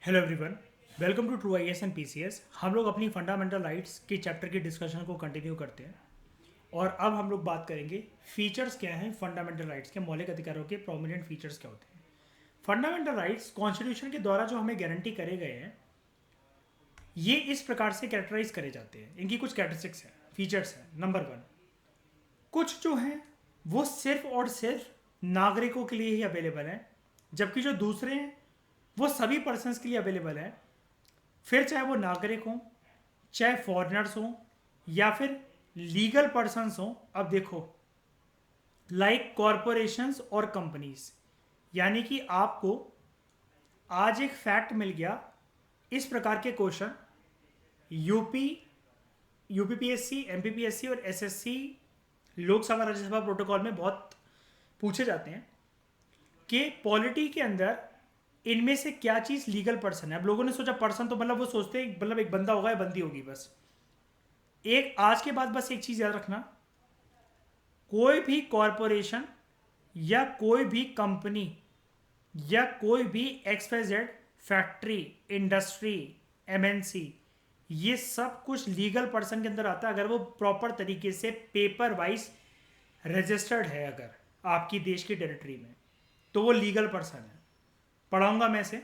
Hello everyone, welcome to true IAS and PCS. हम लोग अपनी फंडामेंटल राइट्स के चैप्टर की डिस्कशन को कंटिन्यू करते हैं और अब हम लोग बात करेंगे फीचर्स क्या हैं फंडामेंटल राइट्स के, मौलिक अधिकारों के प्रोमिनेंट फीचर्स क्या होते हैं। फंडामेंटल राइट्स कॉन्स्टिट्यूशन के द्वारा जो हमें गारंटी करे गए हैं, ये इस प्रकार से कैरेक्टराइज करे जाते हैं। इनकी कुछ कैरेक्टरिस्टिक्स हैं, फीचर्स हैं। नंबर वन, कुछ जो हैं वो सिर्फ और सिर्फ नागरिकों के लिए ही अवेलेबल हैं, जबकि जो दूसरे हैं वो सभी पर्सनस के लिए अवेलेबल है। फिर चाहे वो नागरिक हों, चाहे फॉरेनर्स हों, या फिर लीगल पर्सनस हों। अब देखो, लाइक कॉरपोरेशंस और कंपनीज, यानी कि आपको आज एक फैक्ट मिल गया, इस प्रकार के क्वेश्चन यूपी यूपीपीएससी, एमपीपीएससी और एसएससी लोकसभा राज्यसभा प्रोटोकॉल में बहुत पूछे जाते हैं कि पॉलिटी के अंदर इनमें से क्या चीज़ लीगल पर्सन है। अब लोगों ने सोचा पर्सन तो मतलब वो सोचते हैं मतलब एक बंदा होगा या बंदी होगी बस। एक आज के बाद बस एक चीज़ याद रखना, कोई भी कॉरपोरेशन या कोई भी कंपनी या कोई भी XYZ फैक्ट्री, इंडस्ट्री, एमएनसी, ये सब कुछ लीगल पर्सन के अंदर आता है अगर वो प्रॉपर तरीके से पेपर वाइज रजिस्टर्ड है। अगर आपकी देश की टेरिटरी में, तो वो लीगल पर्सन है। पढ़ाऊंगा मैं से।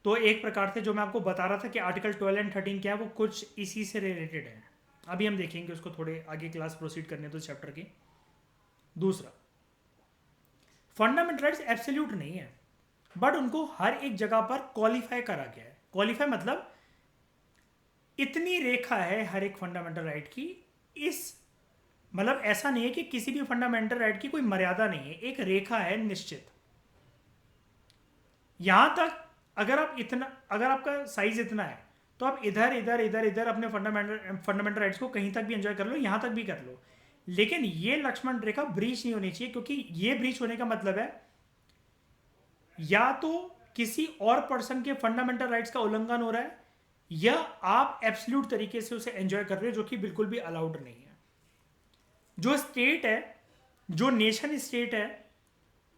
तो एक प्रकार से जो मैं आपको बता रहा था कि आर्टिकल 12 एंड 13 क्या है, वो कुछ इसी से रिलेटेड है। अभी हम देखेंगे उसको, थोड़े आगे क्लास प्रोसीड करने तो चैप्टर की। दूसरा, फंडामेंटल राइट्स एब्सोल्यूट नहीं है, बट उनको हर एक जगह पर क्वालिफाई करा गया है। क्वालिफाई मतलब इतनी रेखा है हर एक फंडामेंटल राइट की, इस मतलब ऐसा नहीं है कि किसी भी फंडामेंटल राइट की कोई मर्यादा नहीं है, एक रेखा है निश्चित। यहां तक अगर आपका साइज इतना है तो आप इधर इधर इधर इधर अपने फंडामेंटल राइट्स को कहीं तक भी एंजॉय कर लो, यहां तक भी कर लो। लेकिन ये लक्ष्मण रेखा ब्रीच नहीं होनी चाहिए, क्योंकि ये ब्रीच होने का मतलब है या तो किसी और पर्सन के फंडामेंटल राइट्स का उल्लंघन हो रहा है, या आप एब्सोल्यूट तरीके से उसे एंजॉय कर रहे हो, जो कि बिल्कुल भी अलाउड नहीं है। जो स्टेट है, जो नेशन स्टेट है,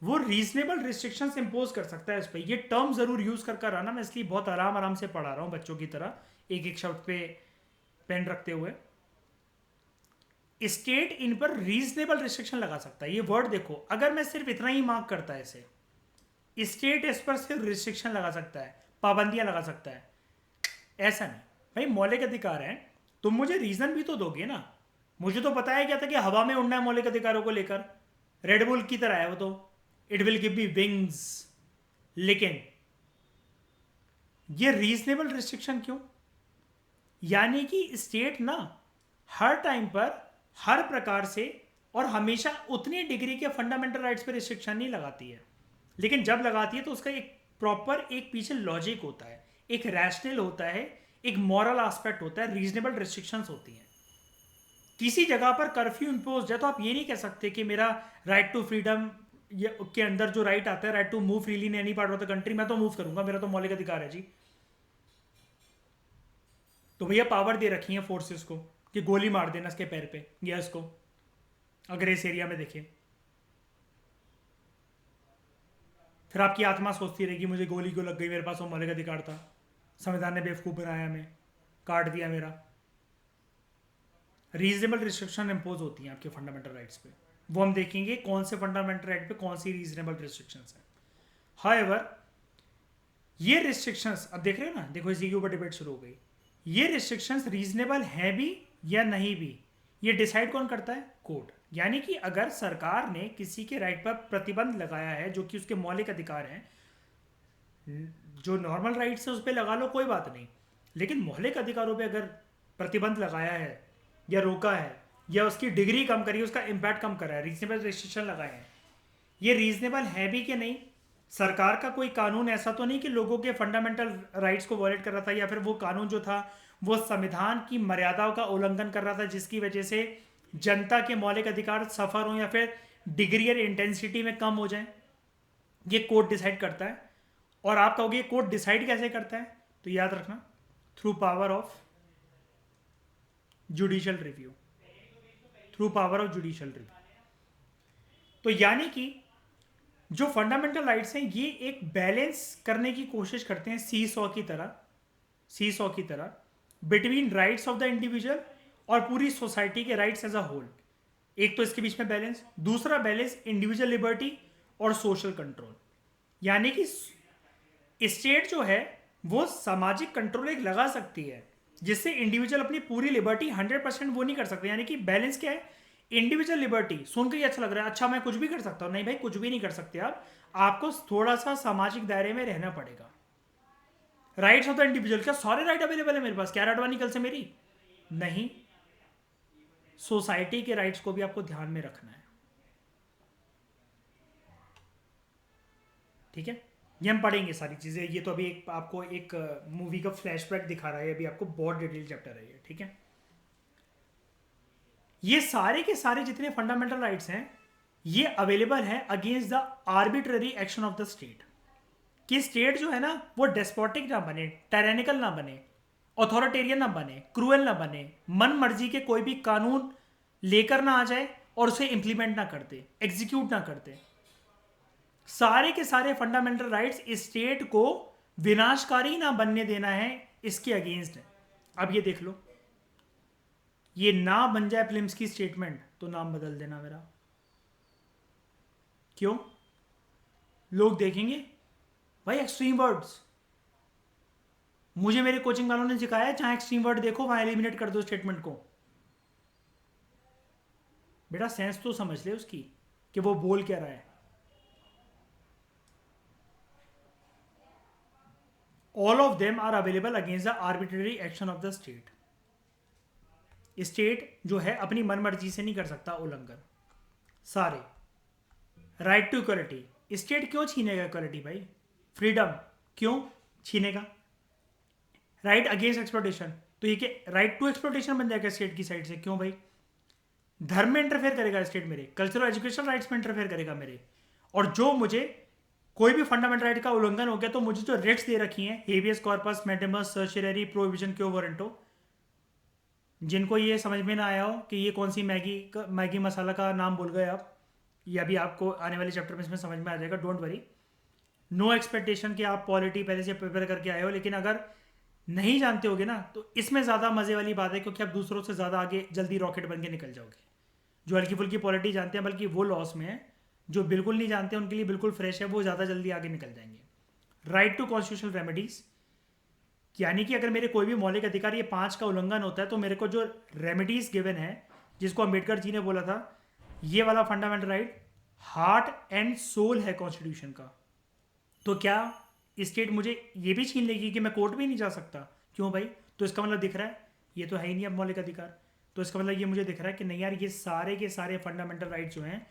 वो रीजनेबल रिस्ट्रिक्शंस इंपोज कर सकता है इस पर। ये टर्म जरूर यूज कर रहा ना, मैं इसलिए बहुत आराम आराम से पढ़ा रहा हूँ बच्चों की तरह, एक एक शब्द पे पेन रखते हुए। स्टेट इन पर रीजनेबल रिस्ट्रिक्शन लगा सकता है। ये वर्ड देखो, अगर मैं सिर्फ इतना ही मार्क करता है इसे, स्टेट इस पर सिर्फ रिस्ट्रिक्शन लगा सकता है, पाबंदियां लगा सकता है, ऐसा नहीं। भाई मौलिक अधिकार है, तुम मुझे रीजन भी तो दोगे ना। मुझे तो बताया गया था कि हवा में उड़ना है मौलिक अधिकारों को लेकर, रेडबुल की तरह है वो तो, it will give me wings. लेकिन ये रीजनेबल रिस्ट्रिक्शन क्यों? यानी कि स्टेट ना हर टाइम पर, हर प्रकार से और हमेशा उतनी डिग्री के फंडामेंटल राइट्स पर रिस्ट्रिक्शन नहीं लगाती है। लेकिन जब लगाती है तो उसका एक प्रॉपर एक पीछे लॉजिक होता है, एक रैशनल होता है, एक मॉरल एस्पेक्ट होता है, रीजनेबल रिस्ट्रिक्शंस होती हैं। किसी जगह पर कर्फ्यू इंपोज है तो आप ये नहीं कह सकते कि मेरा राइट टू फ्रीडम के अंदर जो राइट आता है, right to move freely in any part of the country, मैं तो मूव करूंगा, मेरा तो मौलिक अधिकार है जी। तो भैया पावर दे रखी है फोर्सेस को कि गोली मार देना इसके पैर पे या इसको, अगर इस एरिया में देखे। फिर आपकी आत्मा सोचती रहेगी मुझे गोली क्यों लग गई, मेरे पास वो मौलिक अधिकार था, संविधान ने बेवकूफ़ बनाया, हमें काट दिया मेरा। रीजनेबल रिस्ट्रिक्शन इंपोज होती हैं आपके फंडामेंटल राइट्स पे। वो हम देखेंगे कौन से फंडामेंटल राइट पे कौन सी रीजनेबल रिस्ट्रिक्शंस हैं। हाउएवर ये रिस्ट्रिक्शंस, अब देख रहे हो ना, देखो इसी के ऊपर डिबेट शुरू हो गई। ये रिस्ट्रिक्शंस रीजनेबल हैं भी या नहीं भी, ये डिसाइड कौन करता है? कोर्ट। यानी कि अगर सरकार ने किसी के राइट पर प्रतिबंध लगाया है जो कि उसके मौलिक अधिकार हैं, जो नॉर्मल राइट्स है उस पर लगा लो कोई बात नहीं, लेकिन मौलिक अधिकारों पे अगर प्रतिबंध लगाया है या रोका है या उसकी डिग्री कम करी, उसका इम्पैक्ट कम करा है, रीजनेबल रिस्ट्रिक्शन लगाए हैं, ये रीजनेबल है भी कि नहीं। सरकार का कोई कानून ऐसा तो नहीं कि लोगों के फंडामेंटल राइट्स को वॉयलेट कर रहा था, या फिर वो कानून जो था वो संविधान की मर्यादाओं का उल्लंघन कर रहा था, जिसकी वजह से जनता के मौलिक अधिकार सफर हो या फिर डिग्री और इंटेंसिटी में कम हो जाए। ये कोर्ट डिसाइड करता है। और आप कहोगे कोर्ट डिसाइड कैसे करता है? तो याद रखना, through power of judicial review, through power of judicial review. तो यानी कि जो फंडामेंटल राइट्स हैं ये एक बैलेंस करने की कोशिश करते हैं सी सॉ की तरह between rights of the individual और पूरी सोसाइटी के राइट्स एज अ होल। एक तो इसके बीच में बैलेंस, दूसरा बैलेंस इंडिविजुअल लिबर्टी और सोशल कंट्रोल। यानी कि स्टेट जो है वो सामाजिक कंट्रोल एक लगा सकती है जिससे इंडिविजुअल अपनी पूरी लिबर्टी 100% वो नहीं कर सकते। यानी कि बैलेंस क्या है, इंडिविजुअल लिबर्टी सुनकर ही अच्छा लग रहा है, अच्छा मैं कुछ भी कर सकता हूँ, नहीं भाई कुछ भी नहीं कर सकते आप, आपको थोड़ा सा सामाजिक दायरे में रहना पड़ेगा। राइट्स ऑफ द इंडिविजुअल, क्या सारे राइट अवेलेबल है मेरे पास, क्या अडवाणी कल से मेरी, नहीं, सोसाइटी के राइट्स को भी आपको ध्यान में रखना है। ठीक है, ये हम पढ़ेंगे सारी चीजें, ये तो अभी आपको एक मूवी का फ्लैशबैक दिखा रहा है, अभी आपको बहुत डिटेल चैप्टर है ये। ठीक है, ये सारे के सारे जितने फंडामेंटल राइट्स हैं ये अवेलेबल हैं against the arbitrary action of the state. कि स्टेट जो है ना वो डेस्पोटिक ना बने, टायरेनिकल ना बने, ऑथोरिटेरियन ना बने, क्रूएल ना बने, मन मर्जी के कोई भी कानून लेकर ना आ जाए और उसे इंप्लीमेंट ना करते, एग्जीक्यूट ना करते। सारे के सारे फंडामेंटल राइट्स स्टेट को विनाशकारी ना बनने देना है, इसके अगेंस्ट है। अब ये देख लो, ये ना बन जाए प्लिम्स की स्टेटमेंट तो नाम बदल देना मेरा। क्यों? लोग देखेंगे भाई एक्सट्रीम वर्ड्स, मुझे मेरे कोचिंग वालों ने सिखाया है जहां एक्सट्रीम वर्ड देखो वहां एलिमिनेट कर दो स्टेटमेंट को। बेटा सेंस तो समझ ले उसकी कि वो बोल क्या रहा है। All of them are available against the arbitrary action of the state. State जो है अपनी मनमर्जी से नहीं कर सकता उल्लंघन सारे। राइट टू इक्वलिटी, स्टेट क्यों छीनेगा इक्वलिटी भाई, फ्रीडम क्यों छीनेगा। राइट अगेंस्ट एक्सप्लोटेशन, तो ये कि राइट टू एक्सप्लोटेशन बन जाएगा स्टेट की साइड से, क्यों भाई। धर्म में इंटरफेयर करेगा स्टेट मेरे, कल्चरल एजुकेशन राइट्स में इंटरफेयर करेगा मेरे, और जो मुझे कोई भी फंडामेंटल राइट का उल्लंघन हो गया तो मुझे जो रेट्स दे रखी हैं, habeas corpus, mandamus, certiorari, prohibition, quo warranto, जिनको ये समझ में ना आया हो कि ये कौन सी मैगी मसाला का नाम बोल गए आप, ये अभी आपको आने वाले चैप्टर में इसमें समझ में आ जाएगा, डोंट वरी। नो एक्सपेक्टेशन कि आप पॉलिटी पहले से प्रिपेयर करके आए हो, लेकिन अगर नहीं जानते होगे ना तो इसमें ज़्यादा मज़े वाली बात है, क्योंकि आप दूसरों से ज़्यादा आगे जल्दी रॉकेट बन के निकल जाओगे। जो हल्की फुल्की पॉलिटी जानते हैं बल्कि वो लॉस में है, जो बिल्कुल नहीं जानते उनके लिए बिल्कुल फ्रेश है, वो ज़्यादा जल्दी आगे निकल जाएंगे। राइट टू कॉन्स्टिट्यूशनल रेमेडीज, यानी कि अगर मेरे कोई भी मौलिक अधिकार ये 5 का उल्लंघन होता है तो मेरे को जो रेमेडीज गिवन है, जिसको अम्बेडकर जी ने बोला था, ये वाला fundamental right heart and soul है कॉन्स्टिट्यूशन का। तो क्या स्टेट मुझे ये भी छीन लेगी कि मैं कोर्ट भी नहीं जा सकता, क्यों भाई। तो इसका मतलब दिख रहा है ये तो है ही नहीं अब मौलिक अधिकार, तो इसका मतलब ये मुझे दिख रहा है कि नहीं यार, ये सारे के सारे फंडामेंटल राइट्स जो हैं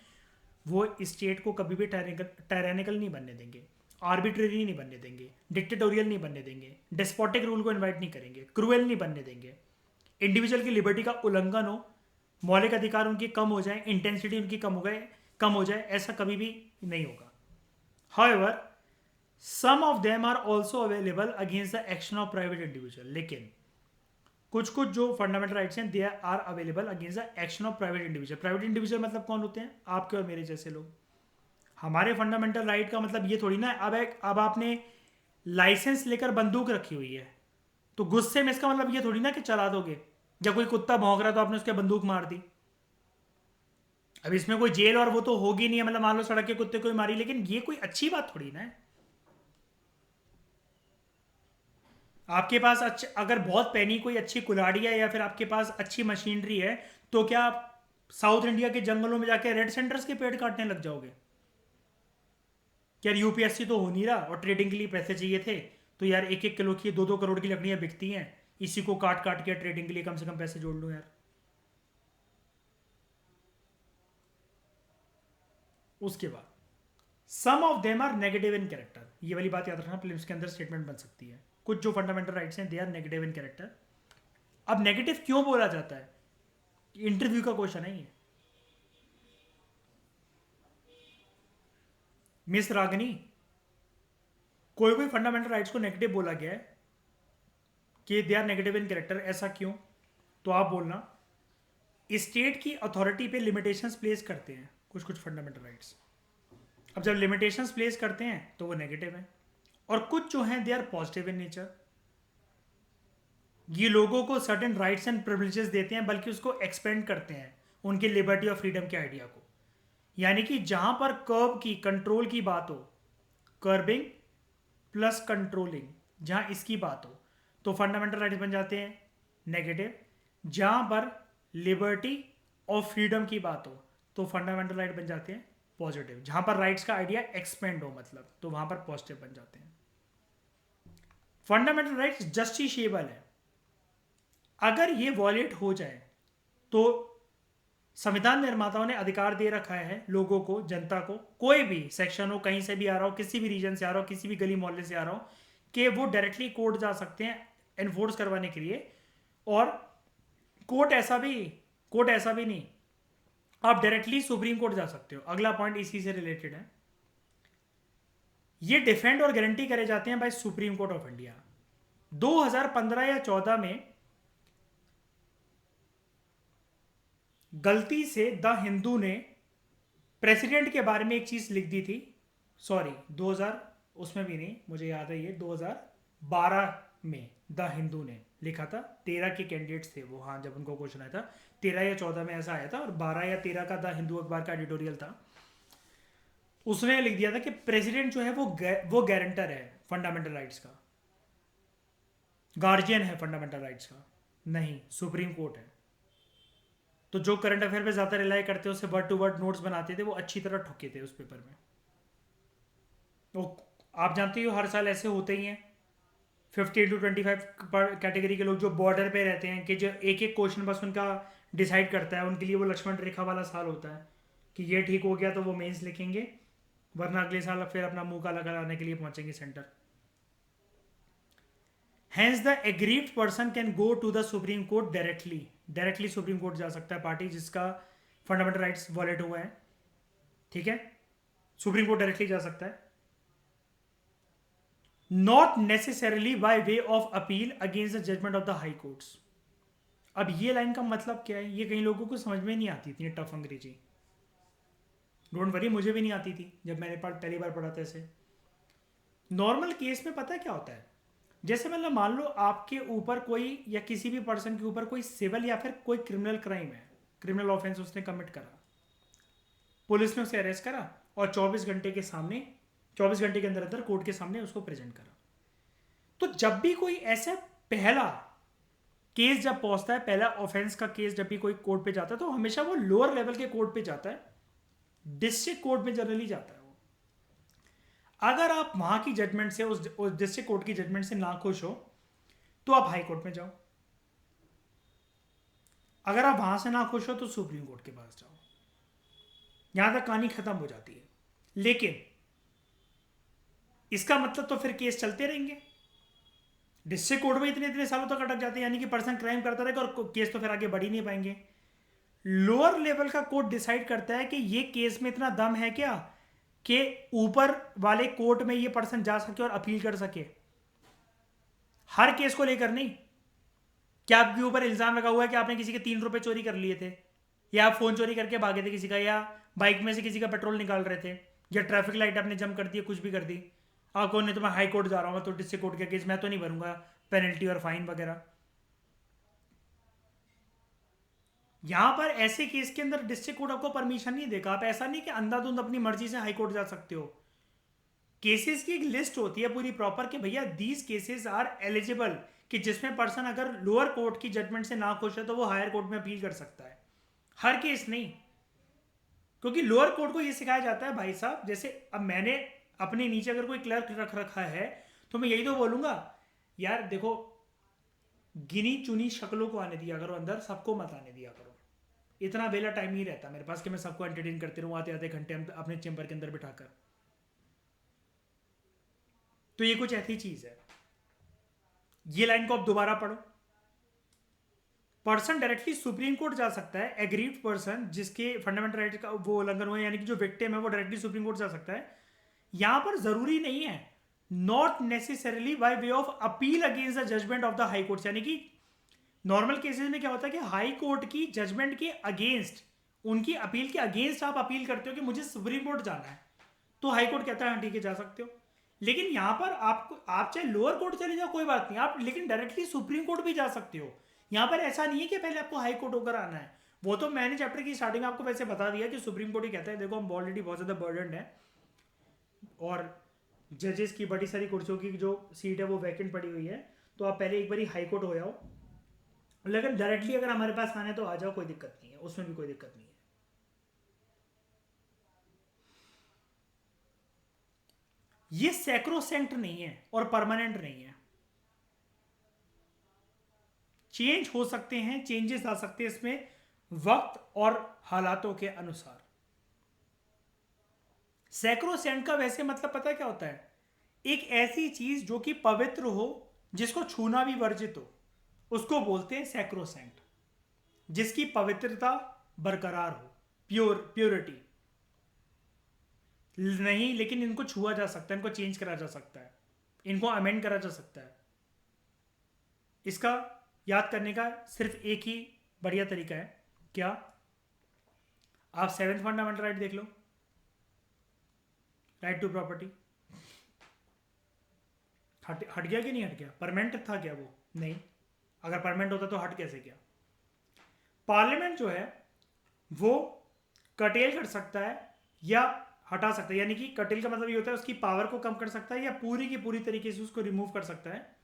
वो स्टेट को कभी भी टायरेनिकल नहीं बनने देंगे, आर्बिट्रेरी नहीं बनने देंगे, डिक्टेटोरियल नहीं बनने देंगे, डेस्पोटिक रूल को इन्वाइट नहीं करेंगे, क्रूएल नहीं बनने देंगे, इंडिविजुअल की लिबर्टी का उल्लंघन हो, मौलिक अधिकार उनकी कम हो जाए, इंटेंसिटी उनकी कम हो जाए, ऐसा कभी भी नहीं होगा। However some of them are also available against the action of private individual, लेकिन कुछ कुछ जो फंडामेंटल राइट्स हैं they are available against the action of private individual. Private individual मतलब कौन होते हैं, आपके और मेरे जैसे लोग। हमारे फंडामेंटल राइट का मतलब ये थोड़ी ना अब आपने लाइसेंस लेकर बंदूक रखी हुई है तो गुस्से में इसका मतलब ये थोड़ी ना कि चला दोगे, या कोई कुत्ता भौंक रहा तो आपने उसके बंदूक मार दी। अब इसमें कोई जेल और वो तो होगी नहीं है, मतलब मान लो सड़क के कुत्ते को मारी, लेकिन ये कोई अच्छी बात थोड़ी ना है। आपके पास अच्छा, अगर बहुत पैनी कोई अच्छी कुल्हाड़ी है या फिर आपके पास अच्छी मशीनरी है, तो क्या आप साउथ इंडिया के जंगलों में जाके रेड सेंटर्स के पेड़ काटने लग जाओगे। यार यूपीएससी तो हो नहीं रहा और ट्रेडिंग के लिए पैसे चाहिए थे, तो यार 1-1 किलो की 2-2 करोड़ की लकड़ियां बिकती हैं, इसी को काट काट के ट्रेडिंग के लिए कम से कम पैसे जोड़ लूँ यार। उसके बाद some of them are negative in character, ये वाली बात याद रखना, प्रीलिम्स के अंदर स्टेटमेंट बन सकती है। कुछ जो फंडामेंटल राइट्स हैं they are negative in character. अब नेगेटिव क्यों बोला जाता है, इंटरव्यू का क्वेश्चन है ये। मिस रागनी, कोई भी फंडामेंटल राइट्स को नेगेटिव बोला गया है कि they are negative in character, ऐसा क्यों। तो आप बोलना स्टेट की अथॉरिटी पे लिमिटेशंस प्लेस करते हैं कुछ कुछ फंडामेंटल राइट्स। अब जब लिमिटेशंस प्लेस करते हैं तो वो नेगेटिव है, और कुछ जो हैं they are positive in nature. ये लोगों को सर्टेन राइट्स एंड प्रिविलेजेस देते हैं, बल्कि उसको एक्सपेंड करते हैं उनके लिबर्टी और फ्रीडम के आइडिया को। यानी कि जहां पर कर्ब की कंट्रोल की बात हो, कर्बिंग प्लस कंट्रोलिंग, जहां इसकी बात हो तो फंडामेंटल राइट्स बन जाते हैं नेगेटिव। जहां पर लिबर्टी और फ्रीडम की बात हो तो फंडामेंटल राइट बन जाते हैं पॉजिटिव। जहां पर राइट्स का आइडिया एक्सपेंड हो मतलब, तो वहां पर पॉजिटिव बन जाते हैं। फंडामेंटल राइट्स जस्टिशिएबल है। अगर ये वॉलेट हो जाए तो संविधान निर्माताओं ने अधिकार दे रखा है लोगों को, जनता को, कोई भी सेक्शन हो, कहीं से भी आ रहा हो, किसी भी रीजन से आ रहा हो, किसी भी गली मोहल्ले से आ रहा हो, कि वो डायरेक्टली कोर्ट जा सकते हैं एनफोर्स करवाने के लिए। और कोर्ट ऐसा भी नहीं, आप डायरेक्टली सुप्रीम कोर्ट जा सकते हो। अगला पॉइंट इसी से रिलेटेड है। ये डिफेंड और गारंटी करे जाते हैं by Supreme Court of India. 2015 या 14 में गलती से द हिंदू ने प्रेसिडेंट के बारे में एक चीज लिख दी थी। सॉरी, 2000 उसमें भी नहीं, मुझे याद है ये 2012 में द हिंदू ने लिखा था। 13 के कैंडिडेट्स थे वो, हाँ, जब उनको क्वेश्चन आया था 13 या 14 में ऐसा आया था, और 12 या 13 का द हिंदू अखबार का एडिटोरियल था। उसने लिख दिया था कि प्रेसिडेंट जो है वो गारंटर है फंडामेंटल राइट्स का, गार्जियन है फंडामेंटल राइट्स का, नहीं सुप्रीम कोर्ट है। तो जो करंट अफेयर पे ज्यादा रिलाई करते हैं उससे वर्ड टू वर्ड नोट्स बनाते थे, वो अच्छी तरह ठुके थे उस पेपर में। तो आप जानते हो हर साल ऐसे होते ही हैं 50 to 25 कैटेगरी के लोग जो बॉर्डर पे रहते हैं, कि जो एक एक क्वेश्चन बस उनका डिसाइड करता है। उनके लिए वो लक्ष्मण रेखा वाला साल होता है कि ये ठीक हो गया तो वो मेंस लिखेंगे, वरना अगले साल फिर अपना मुंह काला कराने के लिए पहुंचेंगे centre. Hence the aggrieved person can go to the Supreme Court directly supreme court जा सकता है पार्टी जिसका फंडामेंटल राइट्स वॉलेट हुआ है। ठीक है, सुप्रीम कोर्ट डायरेक्टली जा सकता है, not necessarily by way of appeal against the judgment of the high courts. अब ये लाइन का मतलब क्या है, ये कई लोगों को समझ में नहीं आती इतनी टफ अंग्रेजी। डोंट वरी, मुझे भी नहीं आती थी जब मैंने पहली बार पढ़ा था इसे। नॉर्मल केस में पता है क्या होता है, जैसे मतलब मान लो आपके ऊपर कोई या किसी भी पर्सन के ऊपर कोई सिविल या फिर कोई क्रिमिनल क्राइम है, क्रिमिनल ऑफेंस उसने कमिट करा, पुलिस ने उसे अरेस्ट करा और 24 घंटे के अंदर अंदर कोर्ट के सामने उसको प्रेजेंट करा। तो जब भी कोई ऐसा पहला केस जब पहुंचता है, पहला ऑफेंस का केस जब भी कोई कोर्ट पे जाता है, तो हमेशा वो लोअर लेवल के कोर्ट पे जाता है, डिस्ट्रिक्ट कोर्ट में जनरली जाता है वो। अगर आप वहां की जजमेंट से, उस डिस्ट्रिक्ट कोर्ट की जजमेंट से ना खुश हो तो आप हाई कोर्ट में जाओ। अगर आप वहां से ना खुश हो तो सुप्रीम कोर्ट के पास जाओ। यहां तक कहानी खत्म हो जाती है। लेकिन इसका मतलब तो फिर केस चलते रहेंगे, डिस्ट्रिक्ट कोर्ट में इतने इतने सालों तक अटक जाते हैं, यानी कि पर्सन क्राइम करता रहेगा और केस तो फिर आगे बढ़ ही नहीं पाएंगे। लोअर लेवल का कोर्ट डिसाइड करता है कि ये केस में इतना दम है क्या कि ऊपर वाले कोर्ट में ये पर्सन जा सके और अपील कर सके। हर केस को लेकर नहीं। क्या आपके ऊपर इल्जाम लगा हुआ है कि आपने किसी के 3 रुपए चोरी कर लिए थे, या आप फोन चोरी करके भागे थे किसी का, या बाइक में से किसी का पेट्रोल निकाल रहे थे, या ट्रैफिक लाइट आपने जम कर दी, कुछ भी कर दी, आपको नहीं तो मैं हाई कोर्ट जा रहा हूँ तो डिस्ट्रिक्ट कोर्ट का केस मैं तो नहीं भरूंगा पेनल्टी और फाइन वगैरह। यहां पर ऐसे केस के अंदर डिस्ट्रिक्ट कोर्ट आपको परमिशन नहीं देगा। आप ऐसा नहीं कि अंधाधुंध अपनी मर्जी से हाई कोर्ट जा सकते हो। केसेस की एक लिस्ट होती है पूरी प्रॉपर कि भैया दीज केसेस आर एलिजिबल, कि जिसमें पर्सन अगर लोअर कोर्ट की जजमेंट से ना खुश है तो वो हायर कोर्ट में अपील कर सकता है। हर केस नहीं, क्योंकि लोअर कोर्ट को ये सिखाया जाता है भाई साहब, जैसे अब मैंने अपने नीचे अगर कोई क्लर्क रख रखा है तो मैं यही तो बोलूंगा, यार देखो गिनी चुनी शक्लों को आने दिया करो अंदर, सबको मत आने दिया करो। इतना बेला टाइम नहीं रहता मेरे पास कि मैं सबको एंटरटेन करते रहूं आधे आधे घंटे अपने चेंबर के अंदर बिठाकर। तो ये कुछ ऐसी चीज है। ये लाइन को आप दोबारा पढ़ो। पर्सन डायरेक्टली सुप्रीम कोर्ट जा सकता है, एग्रीव्ड पर्सन जिसके फंडामेंटल राइट का वो उल्लंघन हुआ है, यानी कि जो विक्टिम है वो डायरेक्टली सुप्रीम कोर्ट जा सकता है। यहां पर जरूरी नहीं है, not necessarily by way of appeal against the judgment of the high court. यानी कि नॉर्मल केसेस में क्या होता है कि हाई कोर्ट की जजमेंट के अगेंस्ट, उनकी अपील के अगेंस्ट आप अपील करते हो कि मुझे सुप्रीम कोर्ट जाना है, तो हाई कोर्ट कहता है हाँ ठीक है जा सकते हो। लेकिन यहाँ पर आपको, आप चाहे लोअर कोर्ट चले जाओ कोई बात नहीं, आप लेकिन डायरेक्टली सुप्रीम कोर्ट भी जा सकते हो। यहाँ पर ऐसा नहीं है कि पहले आपको हाई कोर्ट होकर आना है। वो तो मैंने चैप्टर की स्टार्टिंग में आपको वैसे बता दिया कि सुप्रीम कोर्ट ही कहता है देखो हम ऑलरेडी बहुत ज़्यादा बर्डन है और जजेस की बड़ी सारी कुर्सियों की जो सीट है वो वैकेंट पड़ी हुई है, तो आप पहले एक बार हाई कोर्ट हो जाओ। लेकिन डायरेक्टली अगर हमारे पास आने तो आ जाओ, कोई दिक्कत नहीं है, उसमें भी कोई दिक्कत नहीं है। ये सैक्रोसेंक्ट नहीं है और परमानेंट नहीं है। चेंज हो सकते हैं, चेंजेस आ सकते हैं इसमें वक्त और हालातों के अनुसार। सैक्रोसेंट का वैसे मतलब पता है क्या होता है? एक ऐसी चीज जो कि पवित्र हो, जिसको छूना भी वर्जित हो, उसको बोलते हैं सैक्रोसेंट। जिसकी पवित्रता बरकरार हो, प्योरिटी नहीं, लेकिन इनको छुआ जा सकता है, इनको चेंज करा जा सकता है, इनको अमेंड करा जा सकता है। इसका याद करने का सिर्फ एक ही बढ़िया तरीका है। क्या? आप सेवेंथ फंडामेंटल राइट देख लो, राइट टू प्रॉपर्टी। हट गया कि नहीं हट गया? परमानेंट था क्या वो? नहीं। अगर परमानेंट होता तो हट कैसे गया? पार्लियामेंट जो है वो कटेल कर सकता है या हटा सकता है, यानी कि कटेल का मतलब ये होता है उसकी पावर को कम कर सकता है या पूरी की पूरी तरीके से उसको रिमूव कर सकता है।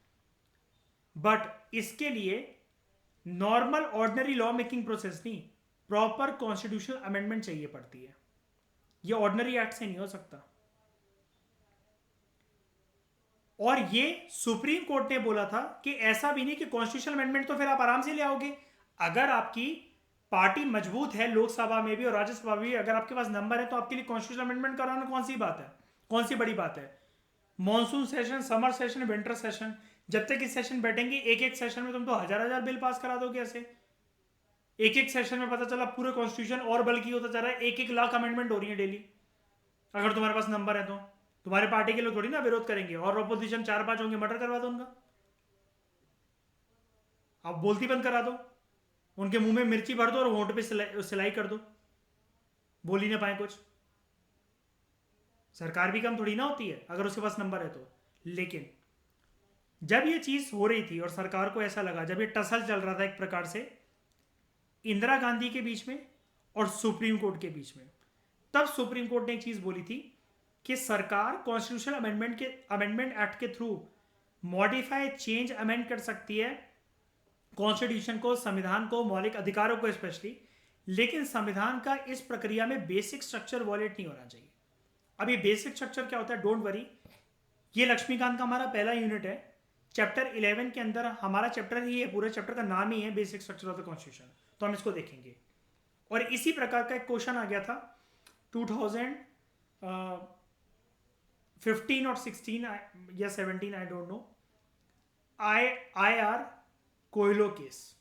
बट इसके लिए normal ordinary law making process नहीं, प्रॉपर कॉन्स्टिट्यूशनल अमेंडमेंट चाहिए पड़ती है। ये ऑर्डिनरी एक्ट से नहीं हो सकता। और ये सुप्रीम कोर्ट ने बोला था कि ऐसा भी नहीं कि कॉन्स्टिट्यूशनल अमेंडमेंट तो फिर आप आराम से ले आओगे। अगर आपकी पार्टी मजबूत है लोकसभा में भी और राज्यसभा में भी, अगर आपके पास नंबर है, तो आपके लिए कॉन्स्टिट्यूशनल अमेंडमेंट कराना कौन सी बात है, कौन सी बड़ी बात है? Monsoon session, summer session, winter session, जब तक इस सेशन बैठेंगे एक एक सेशन में तुम तो हजार हजार बिल पास करा दोगे। ऐसे एक एक सेशन में पता चला पूरे कॉन्स्टिट्यूशन और बल्कि होता जा रहा है, 1-1 लाख अमेंडमेंट हो रही है डेली। अगर तुम्हारे पास नंबर है तो तुम्हारे पार्टी के लोग थोड़ी ना विरोध करेंगे, और अपोजिशन 4-5 होंगे, मर्डर करवा दो उनका, आप बोलती बंद करा दो, उनके मुंह में मिर्ची भर दो और होंठ पे सिलाई कर दो, बोल ही ना पाए कुछ। सरकार भी कम थोड़ी ना होती है अगर उसके पास नंबर है तो। लेकिन जब ये चीज हो रही थी और सरकार को ऐसा लगा, जब ये टसल चल रहा था एक प्रकार से इंदिरा गांधी के बीच में और सुप्रीम कोर्ट के बीच में, तब सुप्रीम कोर्ट ने एक चीज बोली थी कि सरकार कॉन्स्टिट्यूशनल अमेंडमेंट एक्ट के थ्रू मॉडिफाई, चेंज, अमेंड कर सकती है कॉन्स्टिट्यूशन को, संविधान को, मौलिक अधिकारों को स्पेशली, लेकिन संविधान का इस प्रक्रिया में बेसिक स्ट्रक्चर वॉलेट नहीं होना चाहिए। अब ये बेसिक स्ट्रक्चर क्या होता है, डोंट वरी, ये लक्ष्मीकांत का हमारा पहला यूनिट है। चैप्टर 11 के अंदर हमारा चैप्टर ही है, पूरे चैप्टर का नाम ही है basic structure of the constitution, तो हम इसको देखेंगे। और इसी प्रकार का एक क्वेश्चन आ गया था 2015 और 16 या 17, I don't know, IR Coelho case,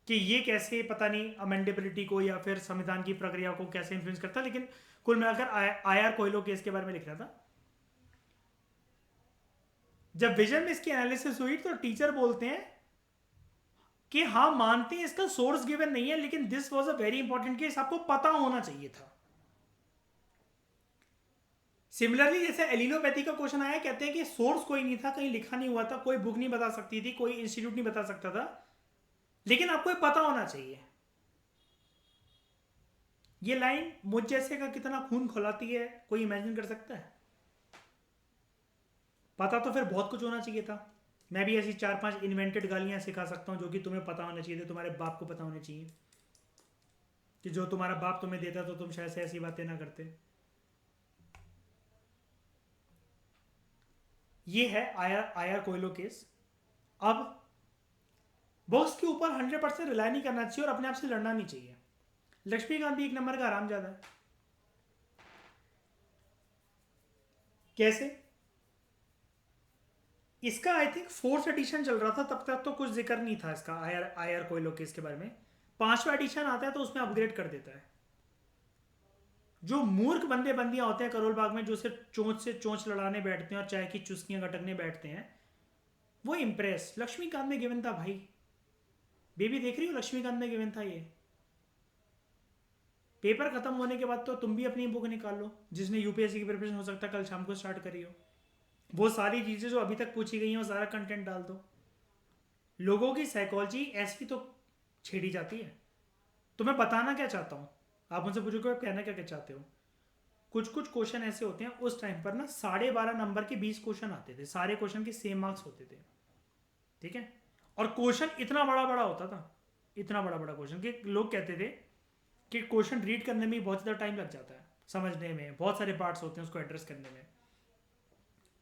कि ये कैसे पता नहीं अमेंडेबिलिटी को या फिर संविधान की प्रक्रिया को कैसे इन्फ्लुएंस करता, लेकिन कुल मिलाकर IR कोयलो केस के बारे में लिख रहा था। जब विजन में इसकी एनालिसिस हुई तो टीचर बोलते हैं कि हाँ मानते हैं इसका सोर्स गिवन नहीं है, लेकिन this was a very important case, आपको पता होना चाहिए था। सिमिलरली जैसे एलिनोपैथी का क्वेश्चन आया, कहते हैं कि सोर्स कोई नहीं था, कहीं लिखा नहीं हुआ था, कोई बुक नहीं बता सकती थी, कोई इंस्टीट्यूट नहीं बता सकता था, लेकिन आपको पता होना चाहिए। ये लाइन मुझ जैसे का कितना खून खौलाती है, कोई इमेजिन कर सकता है? पता तो फिर बहुत कुछ होना चाहिए था। मैं भी ऐसी 4-5 इन्वेंटेड गालियां सिखा सकता हूं जो कि तुम्हें पता होना चाहिए थे, तुम्हारे बाप को पता होने चाहिए, कि जो तुम्हारा बाप तुम्हें देता तो तुम शायद से ऐसी बातें ना करते। ये है आयर कोयलो केस। अब बॉस के ऊपर 100% रिलाई नहीं करना चाहिए और अपने आप से लड़ना नहीं चाहिए। लक्ष्मी गांधी एक नंबर का हरामजादा है। कैसे? इसका आई थिंक 4th एडिशन चल रहा था, तब तक तो कुछ जिक्र नहीं था इसका आयर कोयलो केस के बारे में। 5वां एडिशन आता है तो उसमें अपग्रेड कर देता है। जो मूर्ख बंदे बंदियां होते हैं करोल बाग में, जो सिर्फ चोंच से चोंच लड़ाने बैठते हैं और चाय की चुस्कियां गटकने बैठते हैं, वो इंप्रेस लक्ष्मीकांत में गिवन था भाई। बेबी देख रही हो, लक्ष्मीकांत में गिवन था ये। पेपर खत्म होने के बाद तो तुम भी अपनी बुक निकाल लो, जिसने यूपीएससी की प्रिपरेशन हो सकता है कल शाम को स्टार्ट करी हो, वो सारी चीज़ें जो अभी तक पूछी गई हैं वो सारा कंटेंट डाल दो। लोगों की साइकोलॉजी ऐसी तो छेड़ी जाती है। तो मैं बताना क्या चाहता हूँ, आप मुझसे पूछोगे आप कहना क्या क्या चाहते हो। कुछ कुछ क्वेश्चन ऐसे होते हैं, उस टाइम पर ना 12.5 नंबर के 20 क्वेश्चन आते थे, सारे क्वेश्चन के सेम मार्क्स होते थे, ठीक है। और क्वेश्चन इतना बड़ा बड़ा होता था, इतना बड़ा बड़ा क्वेश्चन कि लोग कहते थे कि क्वेश्चन रीड करने में बहुत ज़्यादा टाइम लग जाता है, समझने में बहुत सारे पार्ट्स होते हैं उसको एड्रेस करने में।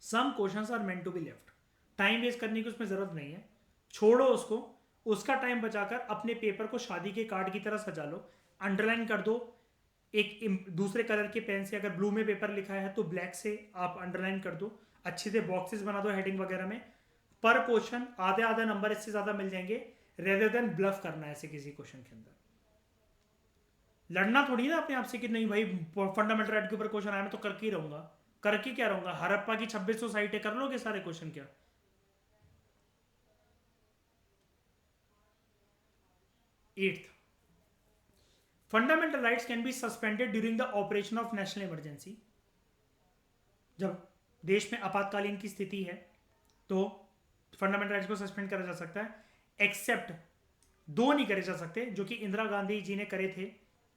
Some questions are meant to be left, time waste करने की उसमें ज़रूरत नहीं है, छोड़ो उसको। उसका टाइम बचाकर अपने पेपर को शादी के कार्ड की तरह सजा लो, अंडरलाइन कर दो एक दूसरे कलर के पेन से, अगर ब्लू में पेपर लिखा है तो ब्लैक से आप अंडरलाइन कर दो, अच्छे से बॉक्सेस बना दो हेडिंग वगैरह में। पर क्वेश्चन आधे आधे नंबर इससे ज़्यादा मिल जाएंगे, रेदर देन ब्लफ करना ऐसे किसी क्वेश्चन के अंदर। लड़ना थोड़ी ना अपने आप से कि नहीं भाई फंडामेंटल राइट के ऊपर क्वेश्चन आया मैं तो करके ही रहूंगा, करके क्या रहूंगा, हरप्पा की 2600 साइटें कर लोगे सारे क्वेश्चन क्या। Eighth, fundamental rights can be suspended during the operation of national emergency. जब देश में आपातकालीन की स्थिति है तो फंडामेंटल राइट्स को सस्पेंड करा जा सकता है, एक्सेप्ट दो नहीं करे जा सकते जो कि इंदिरा गांधी जी ने करे थे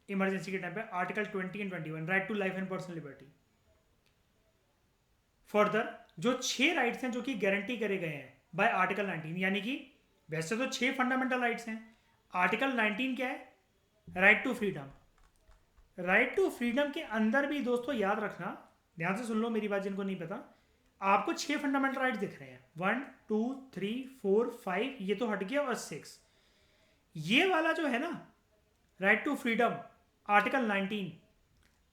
इमरजेंसी के टाइम पे, article 20 and 21, right to life and personal liberty. Further जो 6 राइट्स हैं जो कि गारंटी करे गए हैं बाय आर्टिकल 19, यानी कि वैसे तो 6 फंडामेंटल राइट्स हैं, आर्टिकल 19 क्या है, right to freedom. Right to freedom के अंदर भी दोस्तों याद रखना, ध्यान से सुन लो मेरी बात जिनको नहीं पता, आपको 6 फंडामेंटल राइट्स दिख रहे हैं, 1 2 3 4 5, ये तो हट गया, और 6 ये वाला जो है ना right to freedom, article 19,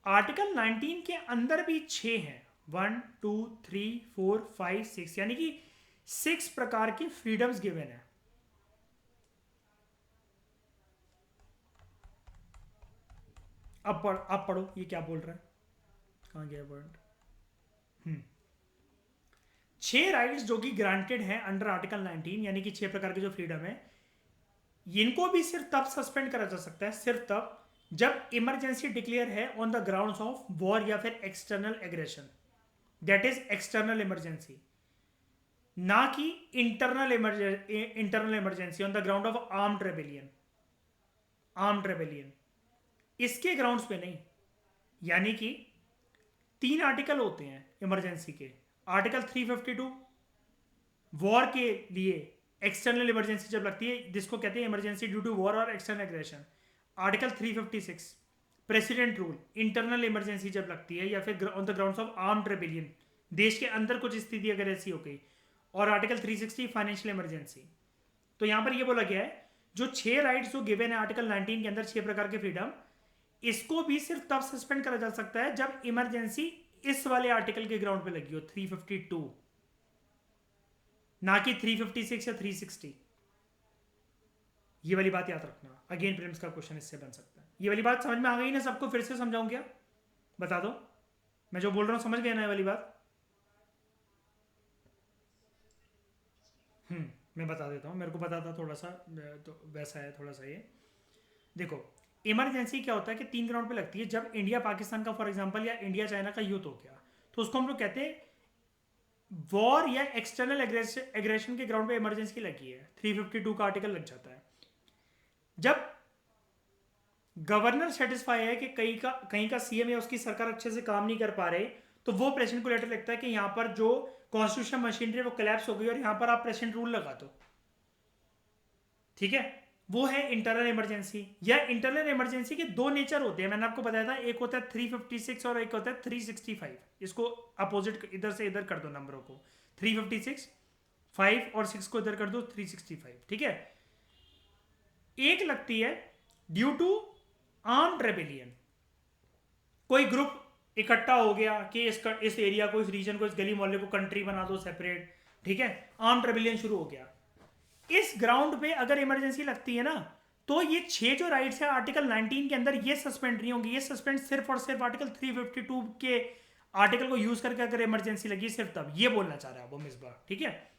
article 19 के अंदर भी 6 हैं, 1 2 3 4 5 6, यानी कि 6 प्रकार की फ्रीडम्स गिवन है। अब पढ़ो ये क्या बोल रहा है, कहाँ गया वर्ड। 6 राइट्स जो कि ग्रांटेड हैं अंडर आर्टिकल 19, यानी कि 6 प्रकार की जो फ्रीडम है, इनको भी सिर्फ तब सस्पेंड करा जा सकता है, सिर्फ तब जब इमरजेंसी डिक्लेयर है on the grounds of war या फिर external aggression, that is external emergency, ना कि internal emergency on the ground of armed rebellion, armed rebellion इसके ग्राउंड्स पे नहीं। यानी कि 3 आर्टिकल होते हैं इमरजेंसी के, आर्टिकल 352 वॉर के लिए एक्सटर्नल इमरजेंसी जब लगती है जिसको कहते हैं इमरजेंसी ड्यू टू वॉर और external aggression, article 356 president rule, internal emergency जब लगती है या फिर on the grounds of armed rebellion, देश के अंदर कुछ स्थिति अगर ऐसी हो गई, और आर्टिकल 360 फाइनेंशियल इमरजेंसी। तो यहां पर यह बोला गया है जो 6 राइट्स जो गिवन है आर्टिकल 19 के अंदर, 6 प्रकार के फ्रीडम, इसको भी सिर्फ तब सस्पेंड करा जा सकता है जब इमरजेंसी इस वाले आर्टिकल के ग्राउंड पे लगी हो, 352, ना कि 356 या 360। ये वाली बात याद रखना, अगेन प्रीलिम्स का क्वेश्चन इससे बन सकता है। ये वाली बात समझ में आ गई ना सबको, फिर से समझाऊं क्या, बता दो, मैं जो बोल रहा हूं समझ गए ना ये वाली बात। मैं बता देता हूँ, मेरे को पता था थोड़ा सा, तो वैसा है थोड़ा सा ये। देखो इमरजेंसी क्या होता है कि 3 ग्राउंड पे लगती है, जब इंडिया पाकिस्तान का फॉर एग्जांपल या इंडिया चाइना का युद्ध हो गया तो उसको हम लोग कहते हैं वॉर या एक्सटर्नल एग्रेशन के ग्राउंड पे इमरजेंसी लगी है, 352 का आर्टिकल लग जाता है। जब गवर्नर सेटिस्फाई है कि कहीं का सीएम या उसकी सरकार अच्छे से काम नहीं कर पा रहे, तो वो प्रेसिडेंट को लेटर लिखता है कि यहाँ पर जो कॉन्स्टिट्यूशन मशीनरी वो कोलैप्स हो गई और यहाँ पर आप प्रेसिडेंट रूल लगा दो, ठीक है। वो है इंटरनल इमरजेंसी। या इंटरनल इमरजेंसी के 2 नेचर होते हैं, मैंने आपको बताया था, एक होता है 356 और एक होता है 365। इसको अपोजिट इधर से इधर कर दो नंबरों को, 356 5 और 6 को इधर कर दो 365, ठीक है। एक लगती है ड्यू टू आर्म्ड रेबेलियन, कोई ग्रुप इकट्ठा हो गया कि इस एरिया को, इस रीजन को, इस गली मोहल्ले को कंट्री बना दो सेपरेट, ठीक है, आर्म्ड रेबेलियन शुरू हो गया। इस ग्राउंड पे अगर इमरजेंसी लगती है ना, तो ये 6 जो राइट्स है आर्टिकल 19 के अंदर ये सस्पेंड नहीं होंगी, ये सस्पेंड सिर्फ और सिर्फ आर्टिकल 352 के आर्टिकल को यूज करके अगर इमरजेंसी लगी सिर्फ तब, ये बोलना चाह रहा है वो मिसबा, ठीक है।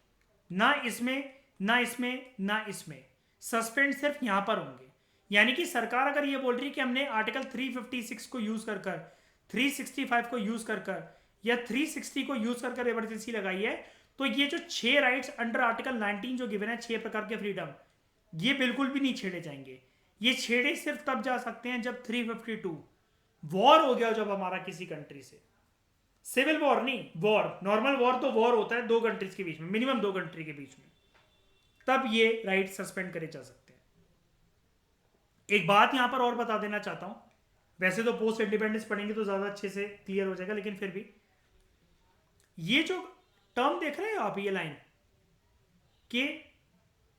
ना इसमें ना इसमें ना इसमें, सस्पेंड सिर्फ यहां पर होंगे। यानी कि सरकार अगर ये बोल रही है कि हमने आर्टिकल 356 को यूज कर कर 365 को यूज कर कर या 360 को यूज कर कर इमरजेंसी लगाई है, तो ये जो 6 राइट्स अंडर आर्टिकल 19 जो गिवन है, 6 प्रकार के फ्रीडम, ये बिल्कुल भी नहीं छेड़े जाएंगे। ये छेड़े सिर्फ तब जा सकते हैं जब 352 वॉर हो गया, जब हमारा किसी कंट्री से, सिविल वॉर नहीं, वॉर, नॉर्मल वॉर तो वॉर होता है दो कंट्रीज के बीच में, मिनिमम दो कंट्री के बीच में, तब ये राइट सस्पेंड करे जा सकते हैं। एक बात यहां पर और बता देना चाहता हूं, वैसे तो पोस्ट इंडिपेंडेंस पढ़ेंगे तो ज्यादा अच्छे से क्लियर हो जाएगा, लेकिन फिर भी ये जो टर्म देख रहे हो आप, ये लाइन के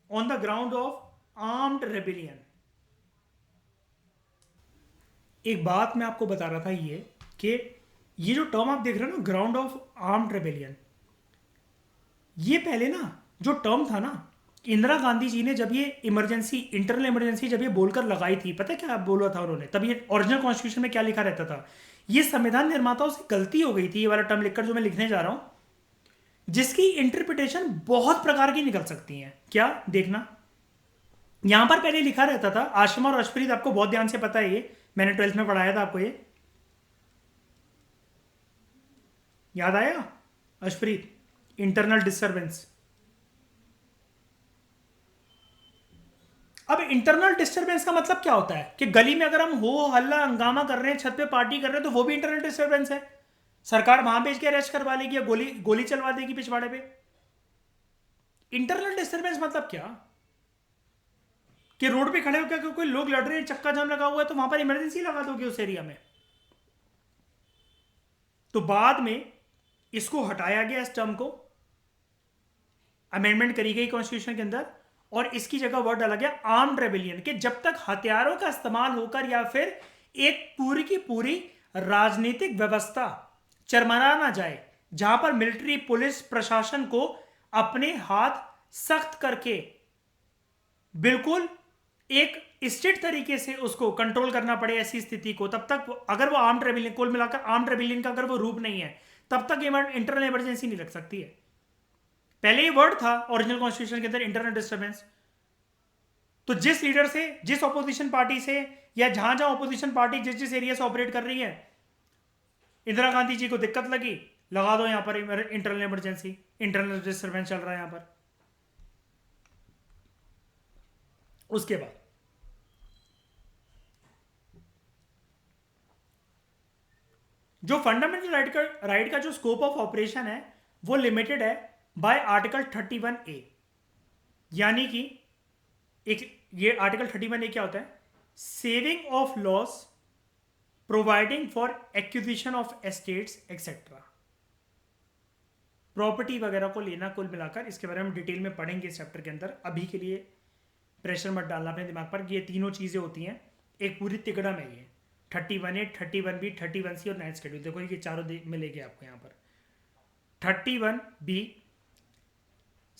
on the ground of armed rebellion, एक बात मैं आपको बता रहा था ये कि ये जो टर्म आप देख रहे हो ना, ग्राउंड ऑफ आर्म्ड रेबिलियन, ये पहले ना जो टर्म था ना, इंदिरा गांधी जी ने जब ये इमरजेंसी, इंटरनल इमरजेंसी जब ये बोलकर लगाई थी, पता है क्या बोला था उन्होंने? तब ये ओरिजिनल कॉन्स्टिट्यूशन में क्या लिखा रहता था, ये संविधान निर्माताओं से गलती हो गई थी, ये वाला टर्म लिखकर जो मैं लिखने जा रहा हूं, जिसकी इंटरप्रिटेशन बहुत प्रकार की निकल सकती है। क्या देखना, यहां पर पहले लिखा रहता था, आशिमा और अशप्रीत आपको बहुत ध्यान से पता है, ये मैंने 12th में पढ़ाया था आपको, ये याद आया? Ashpreet, internal disturbance. अब इंटरनल डिस्टरबेंस का मतलब क्या होता है कि गली में अगर हम हो हल्ला हंगामा कर रहे हैं, छत पे पार्टी कर रहे हैं, तो वो भी इंटरनल डिस्टरबेंस है। सरकार वहां भेज के अरेस्ट करवा लेगी या गोली गोली चलवा देगी पिछवाड़े पे। इंटरनल डिस्टरबेंस मतलब क्या कि रोड पे खड़े होकर कोई लोग लड़ रहे हैं, चक्का जाम लगा हुआ है, तो वहां पर इमरजेंसी लगा दोगे उस एरिया में। तो बाद में इसको हटाया गया, इस टर्म को अमेंडमेंट करी गई कॉन्स्टिट्यूशन के अंदर, और इसकी जगह वर्ड डाला गया आर्म्ड रेबिलियन, कि जब तक हथियारों का इस्तेमाल होकर या फिर एक पूरी की पूरी राजनीतिक व्यवस्था चरमरा ना जाए, जहां पर मिलिट्री पुलिस प्रशासन को अपने हाथ सख्त करके बिल्कुल एक स्ट्रिक्ट तरीके से उसको कंट्रोल करना पड़े, ऐसी स्थिति को, तब तक अगर वो आर्म्ड रेबिलियन, कुल मिलाकर आर्म्ड रेबिलियन का अगर वो रूप नहीं है, तब तक इंटरनल इमरजेंसी नहीं लग सकती है। पहले ये वर्ड था ओरिजिनल कॉन्स्टिट्यूशन के अंदर, इंटरनल डिस्टर्बेंस। तो जिस लीडर से, जिस ऑपोजिशन पार्टी से, या जहां जहां ऑपोजिशन पार्टी जिस जिस एरिया से ऑपरेट कर रही है, इंदिरा गांधी जी को दिक्कत लगी, लगा दो यहां पर इंटरनल इमरजेंसी, इंटरनल डिस्टर्बेंस चल रहा है यहां पर। उसके बाद जो फंडामेंटल राइट का जो स्कोप ऑफ ऑपरेशन है, वो लिमिटेड है बाय आर्टिकल 31A। यानी कि एक ये आर्टिकल 31A क्या होता है? Saving of loss, providing for acquisition of estates etcetera, property वगैरह को लेना, कुल मिलाकर इसके बारे में डिटेल में पढ़ेंगे इस चैप्टर के अंदर। अभी के लिए प्रेशर मत डालना अपने दिमाग पर, ये तीनों चीजें होती हैं, एक पूरी तिकड़म है ये, 31A, 31B, 31C और 9th शेड्यूल। देखो ये चारों मिलेंगे आपको यहाँ पर। 31B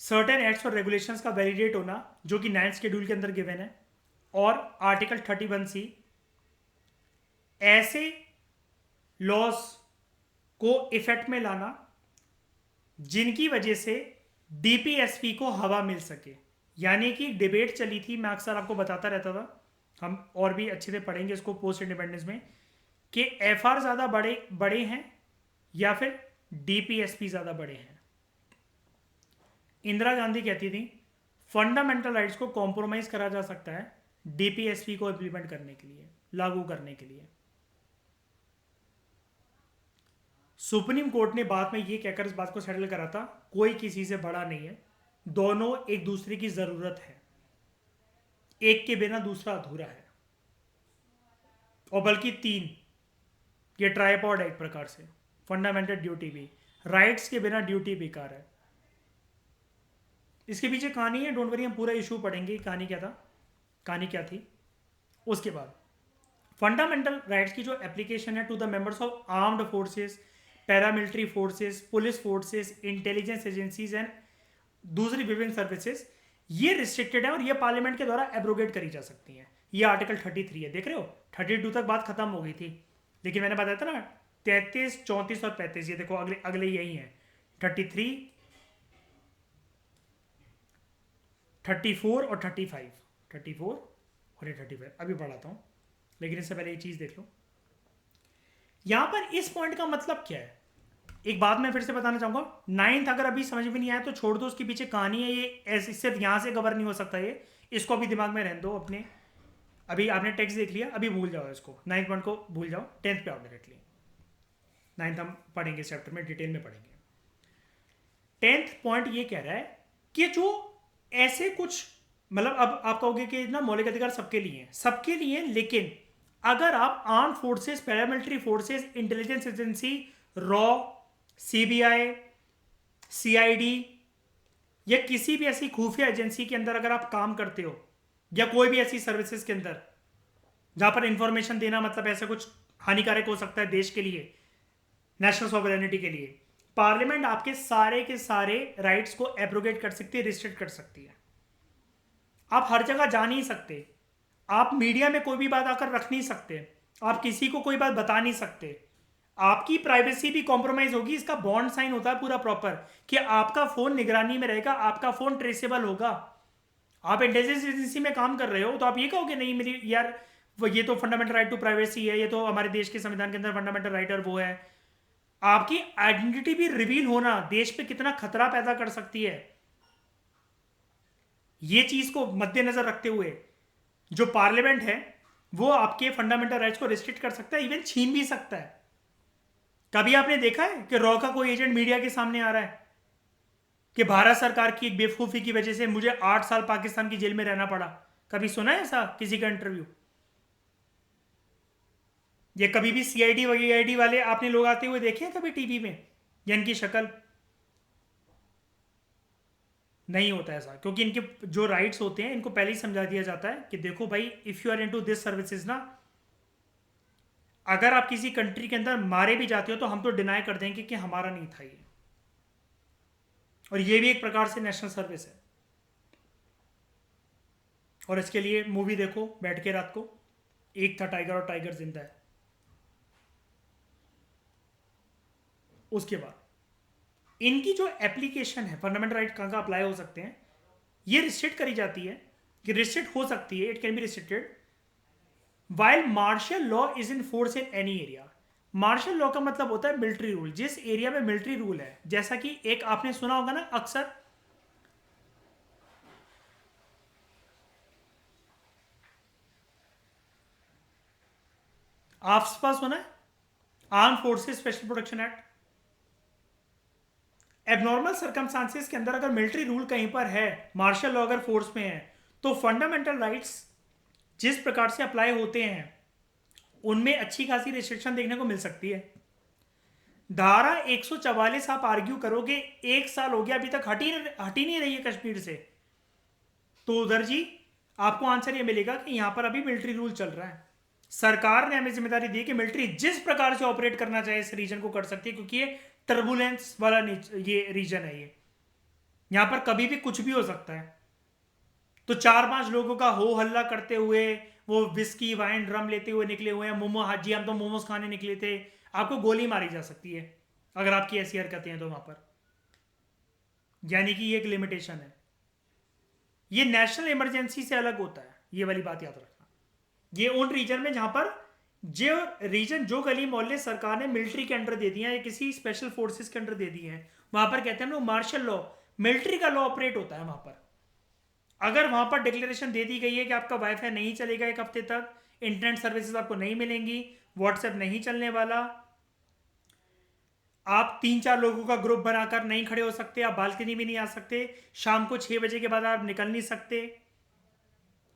सर्टेन एक्ट्स और रेगुलेशंस का वैलिडेट होना, जो कि 9th शेड्यूल के अंदर गिवन है, और आर्टिकल 31C ऐसे लॉस को इफेक्ट में लाना जिनकी वजह से डीपीएसपी को हवा मिल सके। यानी कि डिबेट चली थी, मैं अक्सर आपको बताता रहता था, हम और भी अच्छे से पढ़ेंगे इसको पोस्ट इंडिपेंडेंस में, कि एफआर ज्यादा बड़े हैं या फिर डीपीएसपी ज्यादा बड़े हैं। इंदिरा गांधी कहती थी फंडामेंटल राइट्स को कॉम्प्रोमाइज करा जा सकता है डीपीएसपी को इंप्लीमेंट करने के लिए, लागू करने के लिए। सुप्रीम कोर्ट ने बाद में ये कहकर इस बात को सेटल करा था, कोई किसी से बड़ा नहीं है, दोनों एक दूसरे की जरूरत है, एक के बिना दूसरा अधूरा है, और बल्कि तीन, ये ट्राइपॉड है एक प्रकार से। फंडामेंटल ड्यूटी भी, राइट्स के बिना ड्यूटी बेकार है। इसके पीछे कहानी है, डोंट वरी, हम पूरा इशू पढ़ेंगे कहानी क्या था, कहानी क्या थी। उसके बाद फंडामेंटल राइट्स की जो एप्लीकेशन है to the members of armed forces, paramilitary forces, police forces, intelligence agencies and दूसरी विभिन्न सर्विसेज, ये रिस्ट्रिक्टेड है और ये पार्लियामेंट के द्वारा एब्रोगेट करी जा सकती हैं। ये आर्टिकल 33 है, देख रहे हो, 32 तक बात खत्म हो गई थी, लेकिन मैंने बताया था ना 33, 34 और 35, ये देखो अगले अगले यही है, 33, 34 और 35, 34 और ये 35 अभी पढ़ाता हूँ, लेकिन इससे पहले ये चीज़ देख लो। यहाँ पर इस पॉइंट का मतलब क्या है, एक बात मैं फिर से बताना चाहूंगा। 9th अगर अभी समझ में नहीं आया तो छोड़ दो, उसके पीछे कहानी है, ये ऐसे सिर्फ यहाँ से कवर नहीं हो सकता, ये इसको अभी दिमाग में रहने दो अपने। अभी आपने टेक्स्ट देख लिया, अभी भूल जाओ इसको, 9th पॉइंट को भूल जाओ, 10th पे आओ डायरेक्टली। 9th हम पढ़ेंगे इस चैप्टर में, डिटेल में पढ़ेंगे। 10th पॉइंट ये कह रहा है कि जो ऐसे कुछ, मतलब अब आप कहोगे कि ना मौलिक अधिकार सबके लिए हैं, सबके लिए, लेकिन अगर आप arm forces, paramilitary forces, intelligence agency, raw, CBI, CID या किसी भी ऐसी खुफिया एजेंसी के अंदर अगर आप काम करते हो, या कोई भी ऐसी सर्विसेज के अंदर जहां पर इंफॉर्मेशन देना मतलब ऐसा कुछ हानिकारक हो सकता है देश के लिए, नेशनल सॉवरेनिटी के लिए, पार्लियामेंट आपके सारे के सारे राइट्स को एब्रोगेट कर सकती है, रिस्ट्रिक्ट कर सकती है। आप हर जगह जा नहीं सकते, आप मीडिया में कोई भी बात आकर रख नहीं सकते, आप किसी को कोई बात बता नहीं सकते, आपकी प्राइवेसी भी कॉम्प्रोमाइज होगी। इसका बॉन्ड साइन होता है पूरा प्रॉपर कि आपका फोन निगरानी में रहेगा, आपका फोन ट्रेसेबल होगा। आप इंटेलिजेंस एजेंसी में काम कर रहे हो तो आप ये कहोगे नहीं मेरी यार ये तो फंडामेंटल राइट टू प्राइवेसी है, ये तो हमारे देश के संविधान के अंदर फंडामेंटल राइट और वो है। आपकी आइडेंटिटी भी रिवील होना देश पे कितना खतरा पैदा कर सकती है, ये चीज को मद्देनजर रखते हुए जो पार्लियामेंट है वो आपके फंडामेंटल राइट्स को रिस्ट्रिक्ट कर सकता है, इवन छीन भी सकता है। कभी आपने देखा है कि रॉ का कोई एजेंट मीडिया के सामने आ रहा है कि भारत सरकार की एक बेवकूफी की वजह से मुझे 8 साल पाकिस्तान की जेल में रहना पड़ा? कभी सुना है ऐसा किसी का इंटरव्यू? ये कभी भी सीआईडी वीआईडी वाले आपने लोग आते हुए देखे हैं कभी टीवी में, या इनकी शक्ल? नहीं होता ऐसा, क्योंकि इनके जो राइट्स होते हैं इनको पहले ही समझा दिया जाता है कि देखो भाई, if you are into this services ना, अगर आप किसी कंट्री के अंदर मारे भी जाते हो तो हम तो डिनाई कर देंगे कि हमारा नहीं था ये। और ये भी एक प्रकार से नेशनल सर्विस है। और इसके लिए मूवी देखो बैठ के रात को, एक था टाइगर और टाइगर जिंदा है। उसके बाद इनकी जो एप्लीकेशन है, फंडामेंटल राइट कहाँ कहाँ अप्लाई हो सकते हैं, ये रिस्ट्रिक्ट करी जाती है कि रिस्ट्रिक्ट हो सकती है, it can be restricted while martial law is in force in any area. Martial law का मतलब होता है मिलिट्री रूल, जिस एरिया में मिलिट्री रूल है। जैसा कि एक आपने सुना होगा ना अक्सर, आसपास सुना है arm forces special protection act. Abnormal circumstances के अंदर अगर मिलिट्री रूल कहीं पर है, मार्शल लॉ अगर फोर्स में है, तो फंडामेंटल राइट्स जिस प्रकार से अप्लाई होते हैं उनमें अच्छी खासी रिस्ट्रिक्शन देखने को मिल सकती है। धारा 144 आप आर्ग्यू करोगे, 1 साल हो गया अभी तक हटी नहीं रही है कश्मीर से, तो उधर जी आपको आंसर ये मिलेगा कि यहां पर अभी मिलिट्री रूल चल रहा है। सरकार ने हमें जिम्मेदारी दी कि मिलिट्री जिस प्रकार से ऑपरेट करना चाहे इस रीजन को कर सकती है, क्योंकि ये टर्बुलेंस वाला ये रीजन है, ये यहां पर कभी भी कुछ भी हो सकता है। तो 4-5 लोगों का हो हल्ला करते हुए वो विस्की वाइन ड्रम लेते हुए निकले हुए हैं, मोमो हाजी हम तो मोमोज खाने निकले थे, आपको गोली मारी जा सकती है अगर आपकी ऐसी हरकतें हैं तो वहां पर। यानी कि ये एक लिमिटेशन है, ये नेशनल इमरजेंसी से अलग होता है, ये वाली बात याद रखना। ये उन रीजन में जहां पर जो रीजन, जो गली मोहल्ले सरकार ने मिलिट्री के अंडर दे दिए हैं या किसी स्पेशल फोर्सेस के अंडर दे दिए हैं, वहां पर कहते हैं हम लोग मार्शल लॉ, मिलिट्री का लॉ ऑपरेट होता है वहां पर। अगर वहां पर डिक्लेरेशन दे दी गई है कि आपका वाईफाई नहीं चलेगा 1 हफ्ते तक, इंटरनेट सर्विसेज आपको नहीं मिलेंगी, व्हाट्सएप नहीं चलने वाला, आप 3-4 लोगों का ग्रुप बनाकर नहीं खड़े हो सकते, आप बालकनी में नहीं आ सकते, शाम को 6 बजे के बाद आप निकल नहीं सकते,